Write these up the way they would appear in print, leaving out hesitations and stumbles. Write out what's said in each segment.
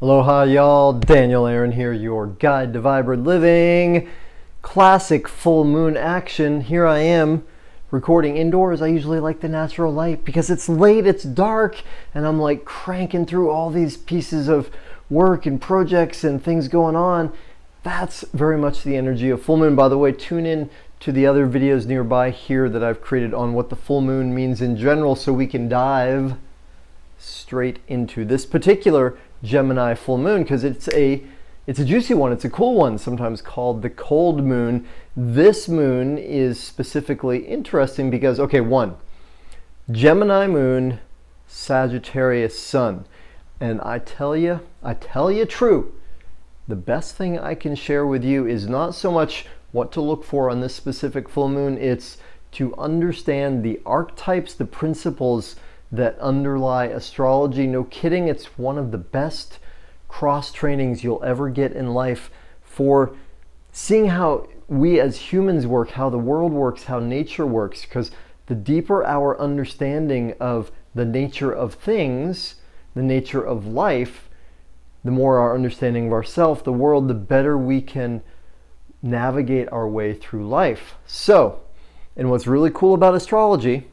Aloha y'all, Daniel Aaron here, your guide to vibrant living. Classic full moon action. Here I am recording indoors. I usually like the natural light because it's late, it's dark, and I'm like cranking through all these pieces of work and projects and things going on. That's very much the energy of full moon. By the way, tune in to the other videos nearby here that I've created on what the full moon means in general so we can dive straight into this particular Gemini full moon, because it's a juicy one, it's a cool one, sometimes called the cold moon. This moon is specifically interesting because, okay, one, Gemini moon, Sagittarius sun. And I tell you true, the best thing I can share with you is not so much what to look for on this specific full moon, it's to understand the archetypes, the principles that underlie astrology. No kidding, it's one of the best cross trainings you'll ever get in life for seeing how we as humans work, how the world works, how nature works. Because the deeper our understanding of the nature of things, the nature of life, the more our understanding of ourselves, the world, the better we can navigate our way through life. So, and what's really cool about astrology,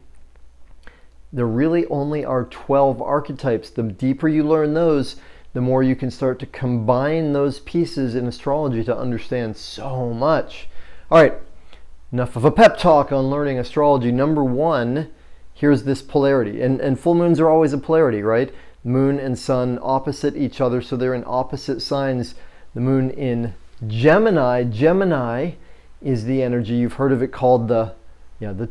there really only are 12 archetypes. The deeper you learn those, the more you can start to combine those pieces in astrology to understand so much. All right, enough of a pep talk on learning astrology. Number one, here's this polarity. And full moons are always a polarity, right? Moon and sun opposite each other, so they're in opposite signs. The moon in Gemini. Gemini is the energy, you've heard of it, called the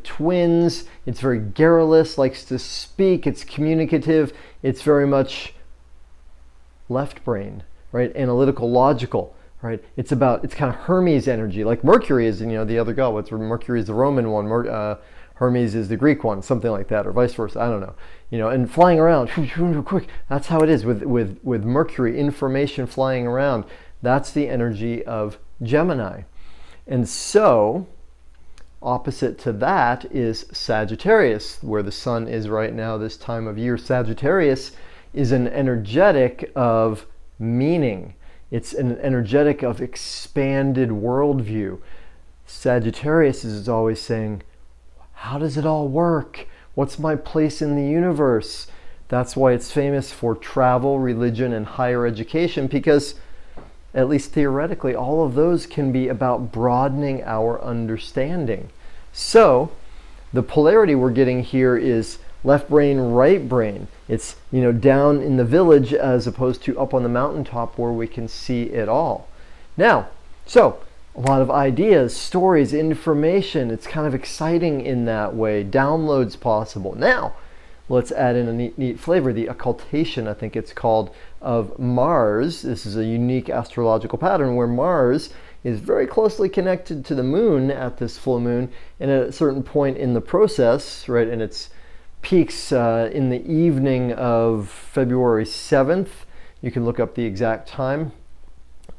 twins. It's very garrulous, likes to speak, it's communicative, it's very much left brain, right? Analytical, logical, right? It's kind of Hermes energy, like Mercury is, the other god. Mercury is the Roman one, Hermes is the Greek one, something like that, or vice versa, I don't know. And flying around, quick, that's how it is with Mercury, information flying around. That's the energy of Gemini. And so, opposite to that is Sagittarius, where the sun is right now this time of year. Sagittarius is an energetic of meaning. It's an energetic of expanded worldview. Sagittarius is always saying, how does it all work? What's my place in the universe? That's why it's famous for travel, religion, and higher education, because at least theoretically, all of those can be about broadening our understanding. So, the polarity we're getting here is left brain, right brain. It's, down in the village as opposed to up on the mountaintop where we can see it all. Now, so, a lot of ideas, stories, information. It's kind of exciting in that way. Downloads possible. Now, let's add in a neat flavor, the occultation, I think it's called, of Mars. This is a unique astrological pattern where Mars is very closely connected to the moon at this full moon, and at a certain point in the process, right, and its peaks in the evening of February 7th. You can look up the exact time.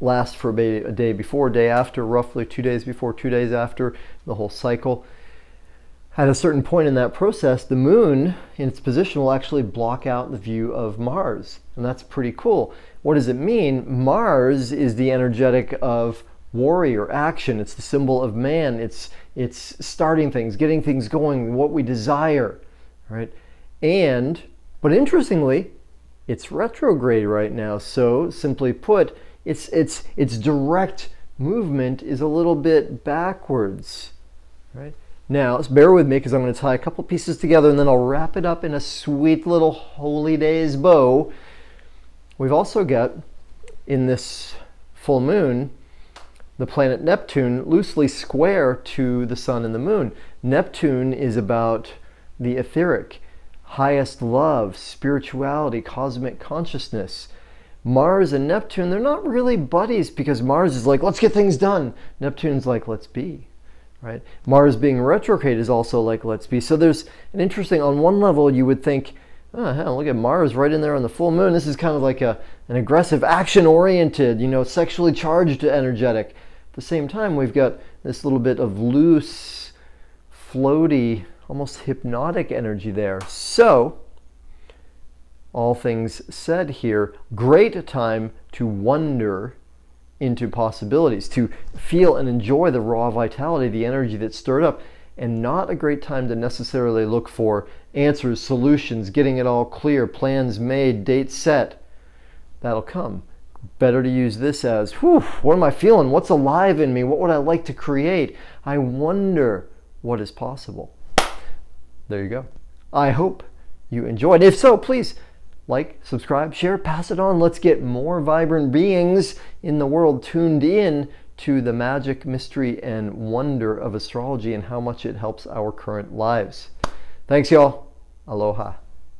Lasts for a day before, day after, roughly 2 days before, 2 days after, the whole cycle. At a certain point in that process, the moon in its position will actually block out the view of Mars. And that's pretty cool. What does it mean? Mars is the energetic of warrior, action. It's the symbol of man. It's starting things, getting things going, what we desire, right? But interestingly, it's retrograde right now. So simply put, its direct movement is a little bit backwards, right? Now, let's bear with me because I'm going to tie a couple pieces together and then I'll wrap it up in a sweet little holy days bow. We've also got, in this full moon, the planet Neptune loosely square to the sun and the moon. Neptune is about the etheric, highest love, spirituality, cosmic consciousness. Mars and Neptune, they're not really buddies because Mars is like, let's get things done. Neptune's like, let's be. Right? Mars being retrograde is also like, let's be. So there's an interesting, on one level you would think, oh, hell, look at Mars right in there on the full moon. This is kind of like an aggressive, action-oriented, sexually charged energetic. At the same time, we've got this little bit of loose, floaty, almost hypnotic energy there. So, all things said here, great time to wonder into possibilities, to feel and enjoy the raw vitality, the energy that's stirred up, and not a great time to necessarily look for answers, solutions, getting it all clear, plans made, dates set. That'll come. Better to use this as, whew, what am I feeling? What's alive in me? What would I like to create? I wonder what is possible. There you go. I hope you enjoyed. If so, please like, subscribe, share, pass it on. Let's get more vibrant beings in the world tuned in to the magic, mystery, and wonder of astrology and how much it helps our current lives. Thanks, y'all. Aloha.